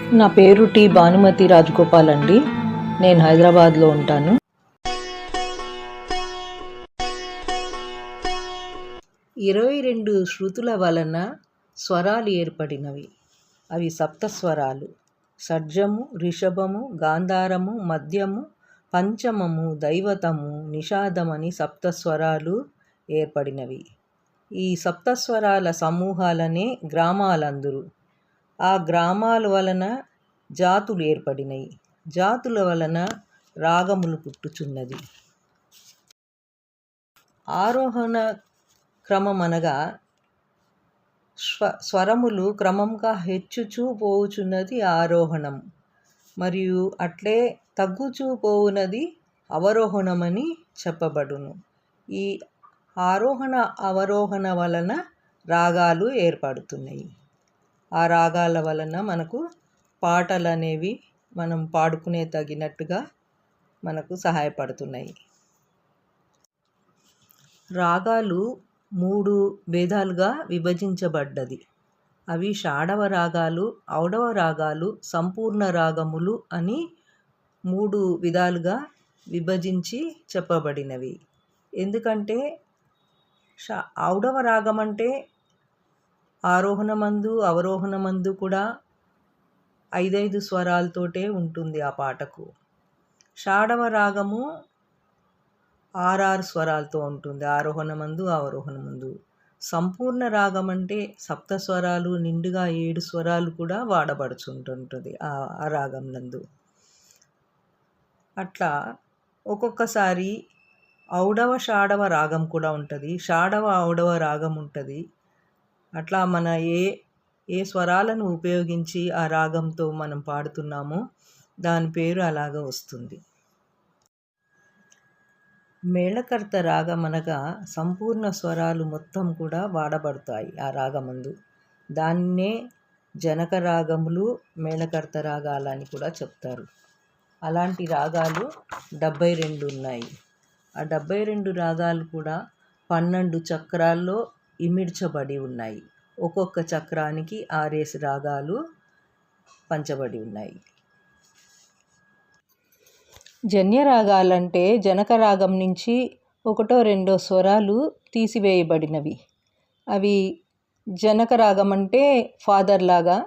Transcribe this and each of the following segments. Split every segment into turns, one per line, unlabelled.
నా పేరు టి భానుమతి రాజగోపాల్ అండి. నేను హైదరాబాద్లో ఉంటాను. 22 శృతుల వలన స్వరాలు ఏర్పడినవి. అవి సప్తస్వరాలు. షడ్జము, రిషభము, గాంధారము, మధ్యము, పంచమము, దైవతము, నిషాదమని సప్తస్వరాలు ఏర్పడినవి. ఈ సప్తస్వరాల సమూహాలనే గ్రామాలందురు. ఆ గ్రామాల వలన జాతులు ఏర్పడినాయి. జాతుల వలన రాగములు పుట్టుచున్నది. ఆరోహణ క్రమం అనగా స్వరములు క్రమంగా హెచ్చుచూ పోవుచున్నది ఆరోహణం, మరియు అట్లే తగ్గుచూ పోవునది అవరోహణమని చెప్పబడును. ఈ ఆరోహణ అవరోహణ వలన రాగాలు ఏర్పడుతున్నాయి. ఆ రాగాల వలన మనకు పాటలు అనేవి మనం పాడుకునే తగినట్టుగా మనకు సహాయపడుతున్నాయి. రాగాలు 3 భేదాలుగా విభజించబడ్డది. అవి షాడవ రాగాలు, ఔడవ రాగాలు, సంపూర్ణ రాగములు అని 3 విధాలుగా విభజించి చెప్పబడినవి. ఎందుకంటే ఔడవ రాగం అంటే ఆరోహణమందు అవరోహణమందు కూడా 5 స్వరాలతోటే ఉంటుంది ఆ పాటకు. షాడవ రాగము 6 స్వరాలతో ఉంటుంది ఆరోహణమందు అవరోహణమందు. సంపూర్ణ రాగం అంటే సప్త స్వరాలు నిండుగా 7 స్వరాలు కూడా వాడబడుచుంటుంటుంది ఆ రాగం నందు. అట్లా ఒక్కొక్కసారి ఔడవ షాడవ రాగం కూడా ఉంటుంది, షాడవ ఔడవ రాగం ఉంటుంది. అట్లా మన ఏ స్వరాలను ఉపయోగించి ఆ రాగంతో మనం పాడుతున్నామో దాని పేరు అలాగ వస్తుంది. మేళకర్త రాగం అనగా సంపూర్ణ స్వరాలు మొత్తం కూడా వాడబడతాయి ఆ రాగమందు. దాన్నే జనక రాగములు, మేళకర్త రాగాలని కూడా చెప్తారు. అలాంటి రాగాలు 72 ఉన్నాయి. ఆ 72 రాగాలు కూడా 12 చక్రాల్లో ఇమిడ్చబడి ఉన్నాయి. ఒక్కొక్క చక్రానికి 6 రాగాలు పంచబడి ఉన్నాయి. జన్య రాగాలంటే జనక రాగం నుంచి 1-2 స్వరాలు తీసివేయబడినవి. అవి జనక రాగం అంటే ఫాదర్ లాగా,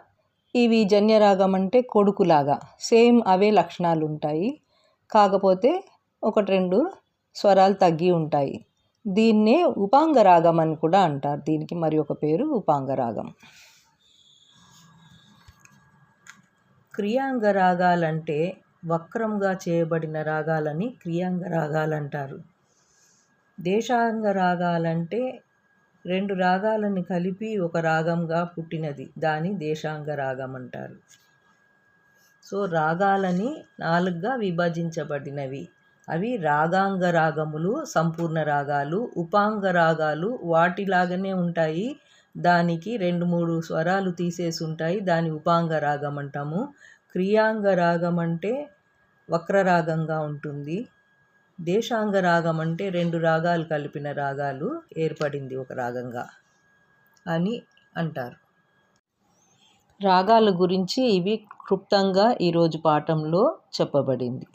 ఇవి జన్య రాగం అంటే కొడుకులాగా. సేమ్ అవే లక్షణాలు ఉంటాయి, కాకపోతే 1-2 స్వరాలు తగ్గి ఉంటాయి. దీన్నే ఉపాంగ రాగం అని కూడా అంటారు. దీనికి మరి ఒక పేరు ఉపాంగ రాగం. క్రియాంగ రాగాలంటే వక్రంగా చేయబడిన రాగాలని క్రియాంగ రాగాలు అంటారు. దేశాంగ రాగాలంటే 2 రాగాలను కలిపి ఒక రాగంగా పుట్టినది, దాని దేశాంగ రాగం అంటారు. సో రాగాలని 4గా విభజించబడినవి. అవి రాగాంగ రాగములు, సంపూర్ణ రాగాలు. ఉపాంగ రాగాలు వాటిలాగానే ఉంటాయి, దానికి 2-3 స్వరాలు తీసేసి ఉంటాయి, దాని ఉపాంగ రాగం అంటాము. క్రియాంగ రాగం అంటే వక్రరాగంగా ఉంటుంది. దేశాంగ రాగం అంటే 2 రాగాలు కలిపిన రాగాలు ఏర్పడింది ఒక రాగంగా అని అంటారు. రాగాల గురించి ఇవి క్లుప్తంగా ఈరోజు పాఠంలో చెప్పబడింది.